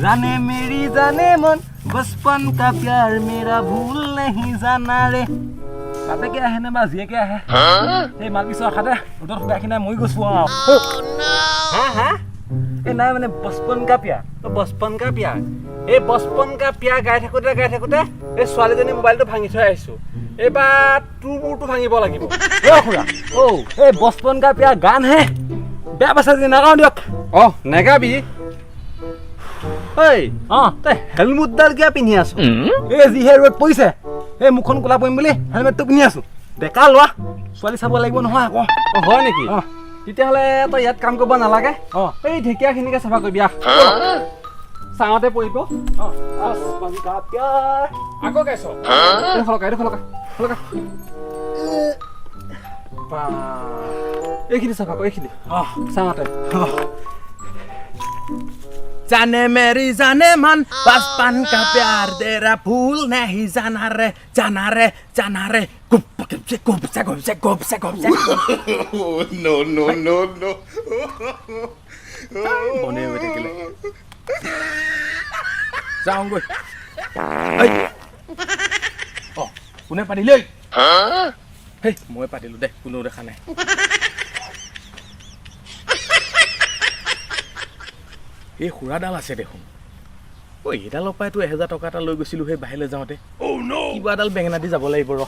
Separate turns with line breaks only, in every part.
जाने मेरी जाने मन बचपन का प्यार मेरा भूल नहीं जाना रे ताते क्या है ना बाजिए क्या है ए मालकी सो खाते उधर बैठना মই গৈছো हां हां ए ना माने बचपन का प्यार तो बचपन का प्यार ए बचपन का प्यार गाय थाकोते ए स्वालीजनी मोबाइलটো ভাঙি থৈ আইছো एबार तू मुटु भाঙিব লাগিব ओ खुरा ओ ए बचपन का प्यार गान है बेया बसा दिन ना दियक ओ नेगाबी ओइ ते हेलमेट दाल क्या पिनि आছো ए जी हे रोड পইছে ए মুখন কোলা পইম বুলি হেলমেটটো পিনি আছো বেকা লৱা स्वाली চাব লাগিব নহয় আকৌ অ হয় নেকি তেতিয়া হলে তো ইয়াত কাম কৰিব নালাগে এই ঢেকিয়া খিনিকে চাফা কৰিবি আ সাঙতে পৰিব बचपन का प्यार আকৌ কেছো খলকা बा এইখিনি চাফা কৰি এইখিনি সাঙতে जाने मेरी जाने मन बचपन का प्यार तेरा भूल नहीं जाना रे गुप से
No.
बने हुए थे जाऊंगा ओ कुने पाटिले हे মই পাতিলো দে কোনো দেখা নাই এই খুৰাডাল আছে দেখোন ঐ এডালৰ পৰাই তো 1000 টকা এটা লৈ গৈছিলো হে বাহিৰলৈ যাওঁতে ও নো কিবাডাল বেঙেনা দি যাব লাগিব ৰ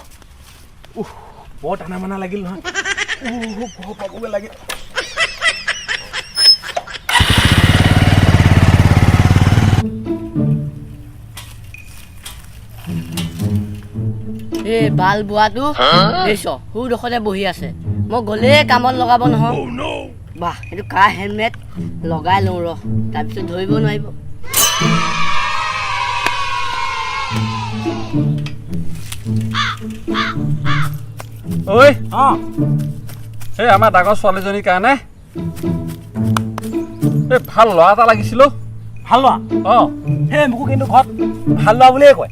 বৰ টানা মানা লাগিল নহয় ঘৰ পাবগে লাগিল
এ বাল বুৱাটো দেছো হু দখতে বহি আছে মই গলে কামত লগাব নহয় বাহ এটো কা হেলমেট লগাই লওঁ ৰ তাৰপিছত ধৰিব নোৱাৰিব
ঐ এই আমাৰ ডাঙৰ ছোৱালীজনীৰ কাৰণে এই ভাল ল'ৰা এটা লাগিছিল ভাল ল'ৰা হে মোকো কিন্তু ঘৰত ভাল ল'ৰা বুলিয়ে কয়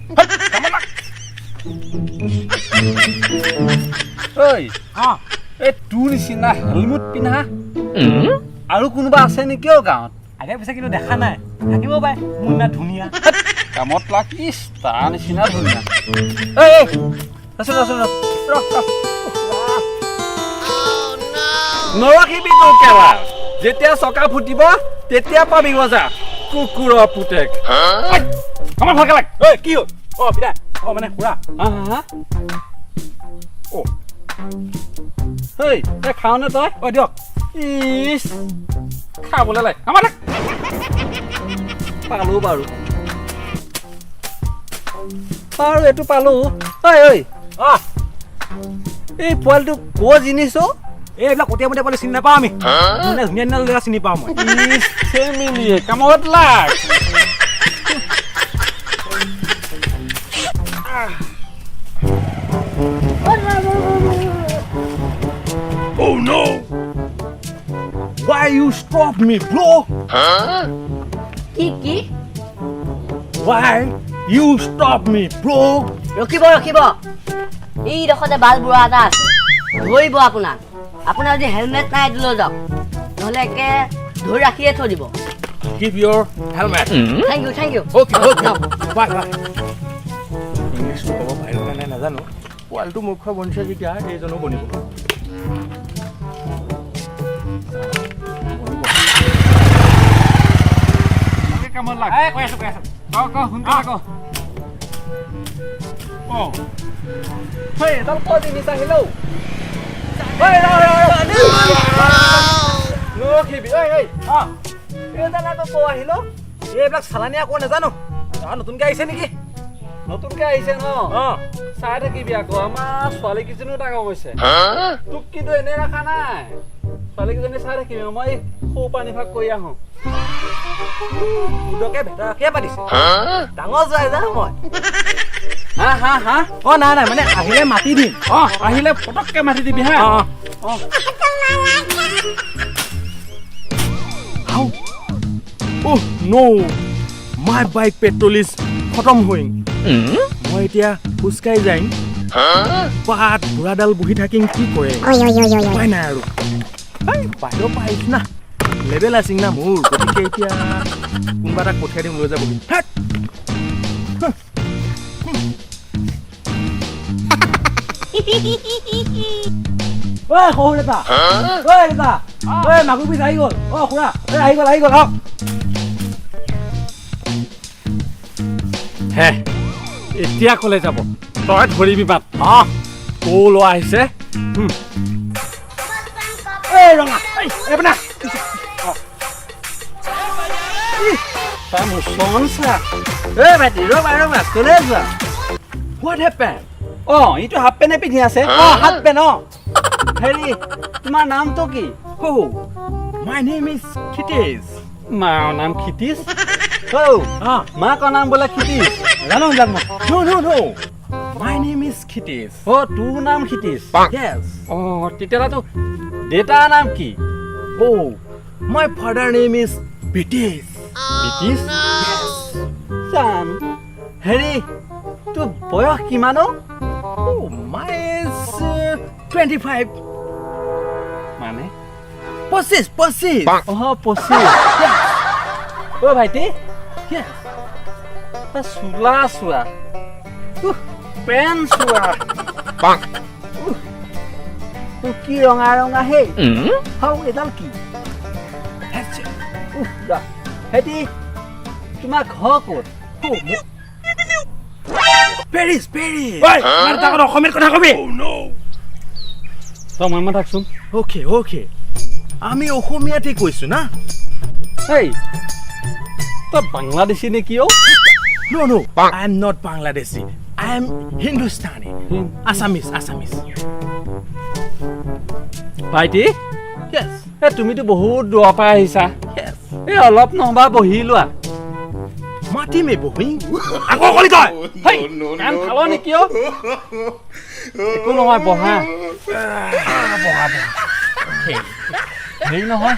ঐ এই তোৰ নিচিনা হেলমেট পিন্ধা আৰু কোনোবা আছে নেকি গাঁৱত আগে পিছে কিন্তু দেখা নাই থাকিব পাৰে মোৰ না ধুনীয়া কামত লাগিছ তাৰ নিচিনা ধুনীয়া এই আচল নৰখিবি তোৰ কেলা যেতিয়া চকা ফুটিব তেতিয়া পাবি মজা কুকুৰৰ পুতেক আমাৰ ভালকে লাগ ঐ কি হ'ল বিদা মানে খুৰা এই খাও নে তই দিয়ক ইছ খাবলৈ লাগ আমাৰ পালো বাৰু এইটো পালো ঐ এই পোৱালিটো ক জিনিছ এইবিলাক কটীয়া মটীয়া পোৱালি চিনি নাপাওঁ আমি মানে ধুনীয়া ধুনীয়া ল'ৰা চিনি পাওঁ মই ফেমিলিয়ে কামত লাগ Oh no! Why you stop me, bro?
কি
Why you stop me, bro?
ৰখিব এই দখতে বাল বুঢ়া এটা আছে ধৰিব আপোনাৰ যদি হেলমেট নাই দিলে যাওক নহলে একে ধৰি ৰাখিয়ে থৈ দিব
Give your helmet.
Thank you.
Okay. Bye. English ক'ব পাৰিব নে নাজানো পোৱালিটো মুখ্য বনিছে যেতিয়া এইজনো বনিব কামত লাগ কৈ আছো ক সোনকালে ক হেই এডাল ক জিনিছ আহিলো নৰখিবি এইডাল আকৌ ক আহিলো এইবিলাক চালানী আকৌ নাজানো নতুনকে আহিছে নেকি নতুনকে আহিছে ন চাই থাকিবি আকৌ আমাৰ ছোৱালী কিজনীও ডাঙৰ হৈছে তোক কিন্তু এনে ৰখা নাই ছোৱালী কিজনী চাই থাকিবি মই সৌ পানী ভাগ কৰি আহোঁ উদকে ভেটাকে পাতিছে ডাঙৰ যায় জানো মই নাই মানে আহিলে মাতি দিম আহিলে পটককে মাতি দিবি হা নো মাই বাইক পেট্ৰল ইজ খতম হৈং মই এতিয়া খোজকাঢ়ি যাম পাত বুঢ়াডাল বহি থাকিম কি কৰে উপায় নাই আৰু বাহিৰৰ পৰা আহিছো না লেভেল আছিল না মোৰ গতিকে এতিয়া কোনোবা এটা পঠিয়াই দিম লৈ যাব ঐ সৰু এটা ঐ এটা ঐ মাগুৰ পিছ আহি গ'ল খুৰা আহি গ'ল হে এতিয়া ক'লে যাব তই ধৰিবি বাট কৌ লোৱা আহিছে ৰঙা তাৰ মুচন চা ভাইটি ৰ'বা ক'লে যোৱা হোৱাট হেপেন এইটো হাফ পেণ্টে পিন্ধি আছে হাফ পেণ্ট হেৰি তোমাৰ নামটো কি মাই নেম ইজ ক্ষিতিশ মাৰ নাম ক্ষিতিশ মাকৰ নাম বোলে ক্ষিতিশ জানো নো মাই নেম ইজ ক্ষিতিশ তোৰ নাম ক্ষিতিশ তেতিয়াহ'লেতো দেউতাৰ নাম কি my father name is British জান হেৰি তোৰ বয়স কিমান মাই ইজ 25 মানে 25 ভাইটি চোলা চোৱা পেন চোৱা কি ৰঙা ৰঙা হে এডাল কি হেতি তোমাৰ ঘৰ ক'ত পেৰিছ অসমীয়াত কথা কবি তই মনে থাকচোন অ'কে আমি অসমীয়াতে কৈছো না তই বাংলাদেশী নেকি No, I am not Bangladeshi. I am Hindustani. Assamese. ভাইটি তুমিতো বহুত দূৰৰ পৰা আহিছা অলপ নহবা বহি লোৱা মাতিমে বহি আকৌ কলি তই খাল নেকি একো নহয় বহা হেৰি নহয়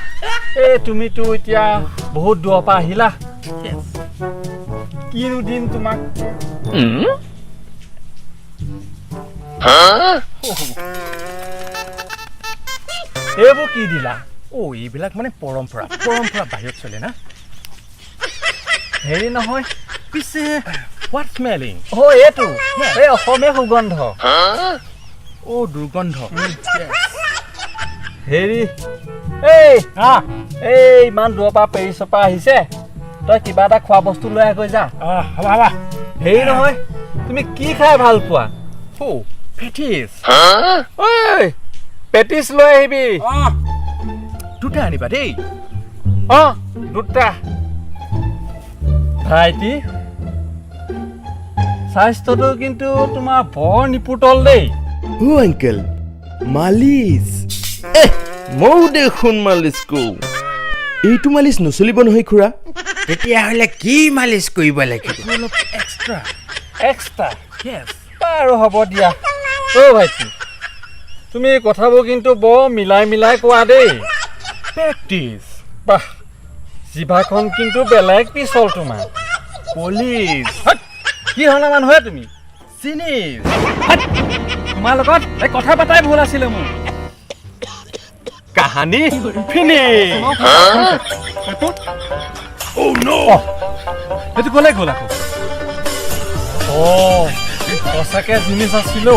তুমিতো এতিয়া বহুত দূৰৰ পৰা আহিলা কিনো দিন তোমাক এইবোৰ কি দিলা এইবিলাক মানে পৰম্পৰা বাহিৰত চলে না হেৰি নহয় পিছে হোৱাট স্মেলিং এইটো অসমীয়া সুগন্ধ দুৰ্গন্ধ হেৰি ইমান দূৰৰ পৰা পেৰিছৰ পৰা আহিছে তই কিবা এটা খোৱা বস্তু লৈ আহ যা হেৰি নহয় তুমি কি খাই ভাল পোৱা পেটিছ লৈ আহিবি দুটা আনিবা দেই দুটা ভাইটি স্বাস্থ্যটো কিন্তু তোমাৰ বৰ নিপুটল দেই
আংকেল মালিচ ময়ো দেখোন মালিচ কৰো এইটো মালিচ নচলিব নহয় খুৰা
তেতিয়াহ'লে কি মালিচ কৰিব লাগিব
অলপ এক্সট্ৰা বাৰু হ'ব দিয়া ভাইটি তুমি কথাবোৰ কিন্তু বৰ মিলাই কোৱা দেই প্ৰেক্টিচ বাহ জিভাখন কিন্তু বেলেগ পিছল তোমাৰ পলিচ কি হলা মানুহ তুমি চিনিছ তোমাৰ লগত কথা পাতাই ভুল আছিলে মোৰ কাহানী ফিনিছ এইটো ক'লে গ'ল আকৌ সঁচাকে জিনিছ আছিলো